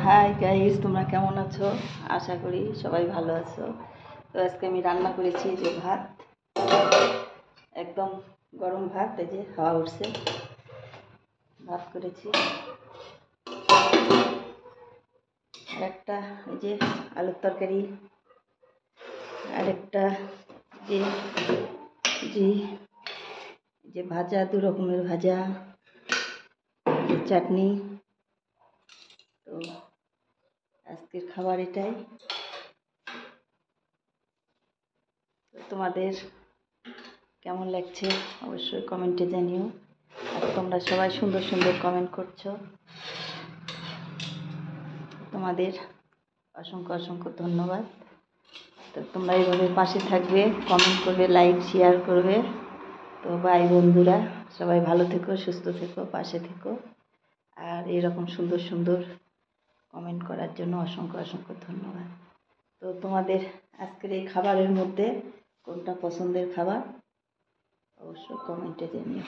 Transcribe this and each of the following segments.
Hi guys, তোমরা কেমন আছো? আশা করি সবাই ভালো আছো। তো আজকে আমি রান্না করেছি যে ভাত, একদম গরম ভাত, এই যে হাওয়া উঠছে, ভাত করেছি। আর একটা এই যে আলুর তরকারি, আরেকটা যে যে যে ভাজা, দু রকমের ভাজা, চাটনি। তো আজকের খাবার এটাই। তোমাদের কেমন লাগছে অবশ্যই কমেন্টে জানিও। আর তোমরা সবাই সুন্দর সুন্দর কমেন্ট করছো, তোমাদের অসংখ্য অসংখ্য ধন্যবাদ। তো তোমরা এইভাবে পাশে থাকবে, কমেন্ট করবে, লাইক শেয়ার করবে। তো ভাই বন্ধুরা সবাই ভালো থেকো, সুস্থ থেকো, পাশে থেকো। আর এরকম সুন্দর সুন্দর কমেন্ট করার জন্য অসংখ্য অসংখ্য ধন্যবাদ। তো তোমাদের আজকের এই খাবারের মধ্যে কোনটা পছন্দের খাবার অবশ্যই কমেন্টে জানিও।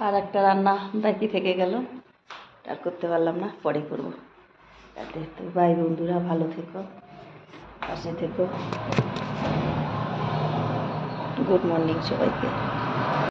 আর একটা রান্না বাকি থেকে গেল, আর করতে পারলাম না, পরে করব। তাতে তো ভাই বন্ধুরা ভালো থেকো, পাশে থেকো। গুড মর্নিং সবাইকে।